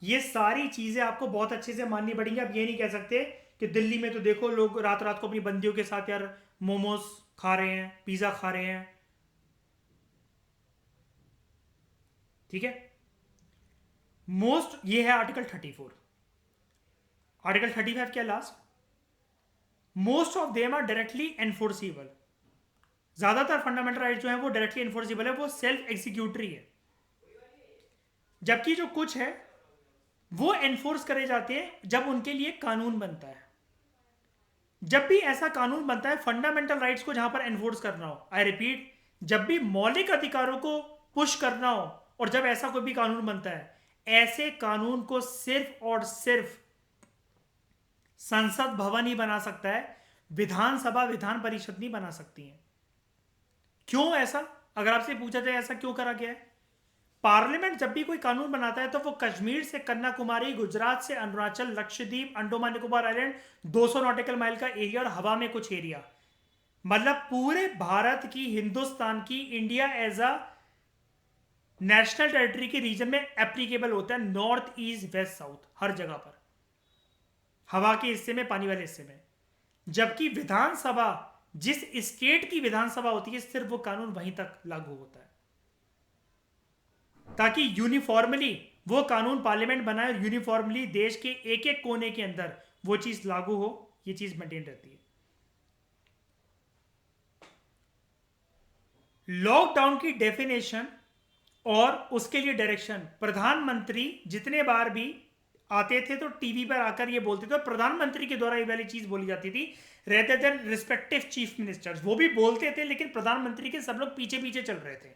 ये सारी चीजें आपको बहुत अच्छे से माननी पड़ेंगी। आप ये नहीं कह सकते कि दिल्ली में तो देखो लोग रात रात को अपनी बंदियों के साथ यार मोमोज खा रहे हैं, पिज्जा खा रहे हैं, ठीक है। मोस्ट, ये है आर्टिकल 34। आर्टिकल 35 क्या last, most of them are directly enforceable. ज्यादातर फंडामेंटल राइट जो है वो डायरेक्टली एनफोर्सिबल है, वो सेल्फ एग्जीक्यूटरी है। जबकि जो कुछ है वो एनफोर्स करे जाते हैं जब उनके लिए कानून बनता है। जब भी ऐसा कानून बनता है फंडामेंटल राइट्स को जहां पर एनफोर्स करना हो, आई रिपीट, जब भी मौलिक अधिकारों को पुश करना हो और जब ऐसा कोई भी कानून बनता है, ऐसे कानून को सिर्फ और सिर्फ संसद भवन ही बना सकता है, विधानसभा विधान परिषद नहीं बना सकती है। क्यों ऐसा? अगर आपसे पूछा जाए ऐसा क्यों करा गया है? पार्लियामेंट जब भी कोई कानून बनाता है तो वो कश्मीर से कन्याकुमारी, गुजरात से Arunachal, Lakshadweep, Andaman Nicobar island, 200 nautical mile का एरिया और हवा में कुछ एरिया, मतलब पूरे भारत की, हिंदुस्तान की, India as a national territory के रीजन में एप्लीकेबल होता है। नॉर्थ, ईस्ट, वेस्ट, साउथ, हर जगह पर, हवा के हिस्से में, पानी वाले हिस्से में। जबकि विधानसभा, जिस स्टेट की विधानसभा होती है, सिर्फ वो कानून वहीं तक लागू होता है, ताकि यूनिफॉर्मली वो कानून पार्लियामेंट बनाए, यूनिफॉर्मली देश के एक एक कोने के अंदर वो चीज लागू हो, ये चीज मेंटेन रहती है। लॉकडाउन की डेफिनेशन और उसके लिए डायरेक्शन, प्रधानमंत्री जितने बार भी आते थे तो टीवी पर आकर ये बोलते थे, और प्रधानमंत्री के द्वारा ये वाली चीज बोली जाती थी, rather than respective chief ministers. वो भी बोलते थे लेकिन प्रधानमंत्री के सब लोग पीछे पीछे चल रहे थे,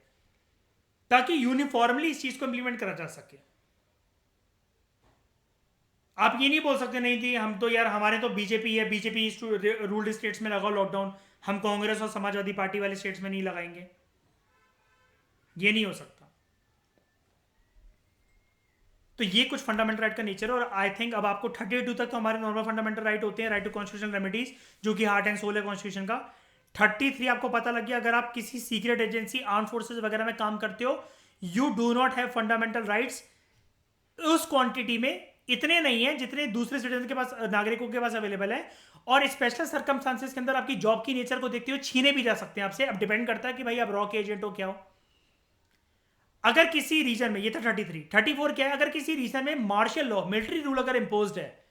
ताकि यूनिफॉर्मली इस चीज को इंप्लीमेंट करा जा सके। आप ये नहीं बोल सकते नहीं थी हम तो यार, हमारे तो बीजेपी है, बीजेपी रूल्ड स्टेट्स में लगाओ लॉकडाउन, हम कांग्रेस और समाजवादी पार्टी वाले स्टेट्स में नहीं लगाएंगे, ये नहीं हो सकता। तो ये कुछ फंडामेंटल राइट का नेचर है। और आई थिंक अब आपको 32 तक तो हमारे नॉर्मल फंडामेंटल राइट होते हैं, राइट टू कॉन्स्टिट्यूशनल रेमेडीज, जो कि हार्ट एंड सोल है कॉन्स्टिट्यूशन का। 33 आपको पता लग गया, अगर आप किसी सीक्रेट एजेंसी, आर्म फोर्सेज वगैरह में काम करते हो, you do not have fundamental rights उस क्वांटिटी में, इतने नहीं है जितने दूसरे सिटीजन के पास, नागरिकों के पास अवेलेबल है। और स्पेशल सर्कमस्टांसेस के अंदर आपकी जॉब की नेचर को देखते हुए छीने भी जा सकते हैं आपसे। अब डिपेंड करता है कि भाई आप रॉ के एजेंट हो क्या हो। अगर किसी रीजन में, ये था 33, 34 क्या है, अगर किसी रीजन में मार्शल लॉ, मिलिट्री रूल अगर इंपोज्ड है,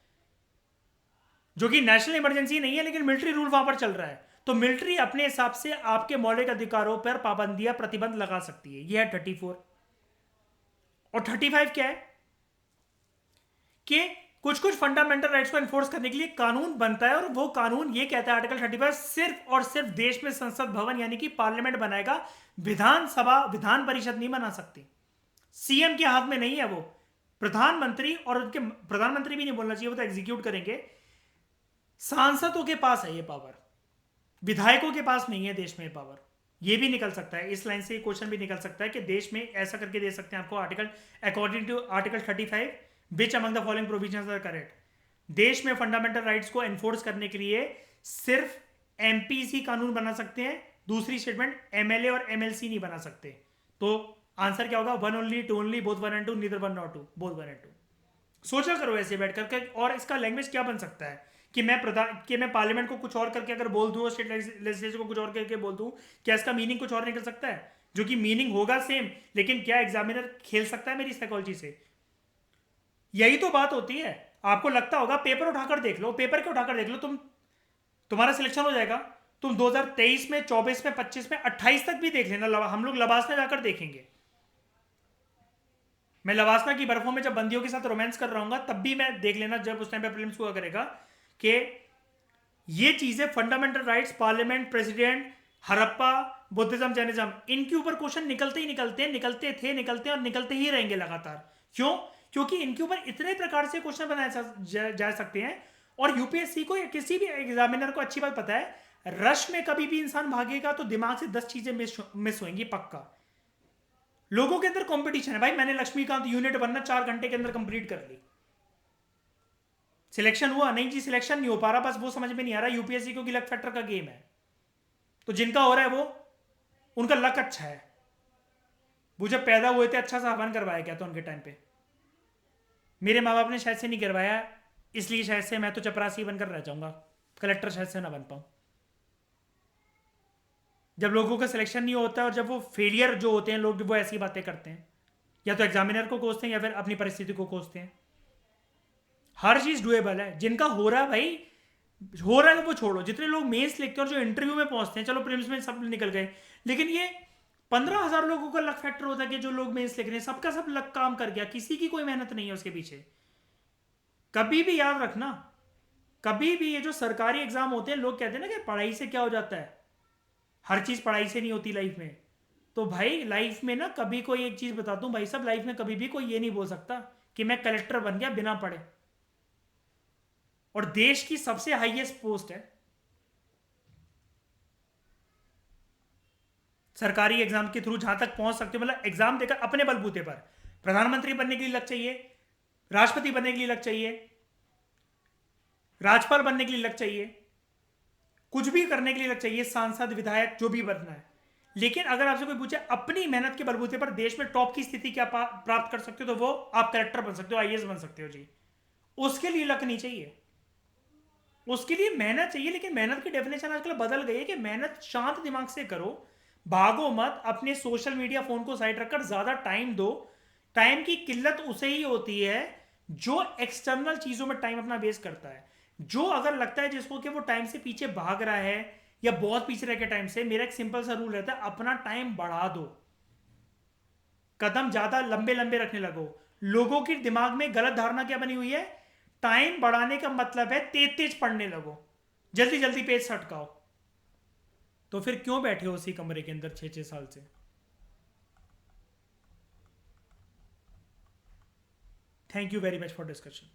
जो कि नेशनल इमरजेंसी नहीं है लेकिन मिलिट्री रूल वहां पर चल रहा है, तो मिलिट्री अपने हिसाब से आपके मौलिक अधिकारों पर पाबंदियां, प्रतिबंध लगा सकती है। यह है 34। और 35 क्या है कि कुछ कुछ फंडामेंटल राइट्स को एनफोर्स करने के लिए कानून बनता है, और वो कानून ये कहता है आर्टिकल 35, सिर्फ और सिर्फ देश में संसद भवन यानी कि पार्लियामेंट बनाएगा, विधानसभा विधान परिषद नहीं बना सकती। सीएम के हाथ में नहीं है वो, प्रधानमंत्री, और उनके प्रधानमंत्री भी नहीं बोलना चाहिए, वो तो एग्जीक्यूट करेंगे। सांसदों के पास है ये पावर, विधायकों के पास नहीं है देश में ये पावर। ये भी निकल सकता है, इस लाइन से क्वेश्चन भी निकल सकता है कि देश में ऐसा करके दे सकते हैं आपको article, according to article 35, which among the following provisions are correct. देश में फंडामेंटल राइट्स को एनफोर्स करने के लिए सिर्फ एमपीज ही कानून बना सकते हैं, दूसरी स्टेटमेंट एमएलए और एमएलसी नहीं बना सकते। तो आंसर क्या होगा? One only, two only, both one and two, neither one not two, both one and two. सोचा करो ऐसे बैठ करके। और इसका लैंग्वेज क्या बन सकता है कि मैं पार्लियामेंट को कुछ और करके अगर बोल दूं और स्टेट लेजिस्लेचर को कुछ और करके बोल दूं, क्या इसका मीनिंग कुछ और निकल सकता है? जो कि मीनिंग होगा सेम, लेकिन क्या एग्जामिनर खेल सकता है मेरी साइकोलॉजी से? यही तो बात होती है। आपको लगता होगा, पेपर उठाकर देख लो, पेपर के उठाकर देख लो, तुम्हारा सिलेक्शन हो जाएगा। तुम 2023 में, 24 में, 25 में, 28 तक भी देख लेना। हम लोग लवासना जाकर देखेंगे। मैं लवासना की बर्फों में जब बंदियों के साथ रोमांस कर रहा हूँ तब भी मैं देख लेना, जब उस टाइम पे प्रीलिम्स हुआ करेगा, कि ये चीजें fundamental rights, parliament, president, Harappa, Buddhism, Jainism, इनके ऊपर क्वेश्चन निकलते ही निकलते हैं, निकलते थे, निकलते हैं और निकलते ही रहेंगे लगातार। क्यों? क्योंकि इनके ऊपर इतने प्रकार से क्वेश्चन बनाए जा सकते हैं। और यूपीएससी को या किसी भी एग्जामिनर को अच्छी बात पता है, रश में कभी भी इंसान भागेगा तो दिमाग से 10 चीजें मिस होंगी पक्का। लोगों के अंदर कंपटीशन है भाई। मैंने लक्ष्मीकांत यूनिट बनना 4 घंटे के अंदर कंप्लीट कर ली। सिलेक्शन हुआ नहीं जी, सिलेक्शन नहीं हो पा रहा, बस वो समझ में नहीं आ रहा यूपीएससी क्योंकि लक फैक्टर का गेम है। तो जिनका हो रहा है वो, उनका लक अच्छा है। वो जब पैदा हुए थे अच्छा सा हवन करवाया क्या था उनके टाइम पे? मेरे माँ बाप ने शायद से नहीं करवाया, इसलिए शायद से मैं तो चपरासी बनकर रह जाऊंगा, कलेक्टर शायद से ना बन पाऊं। जब लोगों का सिलेक्शन नहीं होता और जब वो फेलियर जो होते हैं लोग, वो ऐसी बातें करते हैं, या तो एग्जामिनर को कोसते हैं या फिर अपनी परिस्थिति को कोसते हैं। हर चीज डुएबल है। जिनका हो रहा है भाई, हो रहा है तो वो छोड़ो। जितने लोग मेंस लिखते हैं और जो इंटरव्यू में पहुंचते हैं, चलो प्रीलिम्स में सब निकल गए, लेकिन ये 15,000 लोगों का लक फैक्टर होता है कि जो लोग मेंस लिख रहे हैं, सबका सब लक काम कर गया, किसी की कोई मेहनत नहीं है उसके पीछे। कभी भी याद रखना, कभी भी ये जो सरकारी एग्जाम होते हैं, लोग कहते हैं ना कि पढ़ाई से क्या हो जाता है, हर चीज पढ़ाई से नहीं होती लाइफ में। तो भाई लाइफ में ना कभी कोई एक चीज बताता हूँ भाई साहब, लाइफ में कभी भी कोई ये नहीं बोल सकता कि मैं कलेक्टर बन गया बिना पढ़े। और देश की सबसे हाईएस्ट पोस्ट है, सरकारी एग्जाम के थ्रू जहां तक पहुंच सकते हो, मतलब एग्जाम देकर अपने बलबूते पर प्रधानमंत्री बनने के लिए लग चाहिए, राष्ट्रपति बनने के लिए लग चाहिए, राज्यपाल बनने के लिए लग चाहिए, कुछ भी करने के लिए लग चाहिए, सांसद विधायक जो भी बनना है। लेकिन अगर आपसे कोई पूछे अपनी मेहनत के बलबूते पर देश में टॉप की स्थिति क्या प्राप्त कर सकते हो, तो वो आप कलेक्टर बन सकते हो, आईएएस बन सकते हो जी। उसके लिए लक नहीं चाहिए, उसके लिए मेहनत चाहिए। लेकिन मेहनत की डेफिनेशन आजकल बदल गई है कि मेहनत शांत दिमाग से करो, भागो मत, अपने सोशल मीडिया फोन को साइड रखकर ज्यादा टाइम दो। टाइम की किल्लत उसे ही होती है जो एक्सटर्नल चीजों में टाइम अपना वेस्ट करता है। जो अगर लगता है जिसको कि वो टाइम से पीछे भाग रहा है या बहुत पीछे रह के टाइम से, मेरा एक सिंपल सा रूल रहता है, अपना टाइम बढ़ा दो, कदम ज्यादा लंबे लंबे रखने लगो। लोगों के दिमाग में गलत धारणा क्या बनी हुई है, टाइम बढ़ाने का मतलब है तेज तेज पढ़ने लगो, जल्दी जल्दी पेज सटकाओ। तो फिर क्यों बैठे हो उसी कमरे के अंदर 6-6 साल से? Thank you very much for discussion.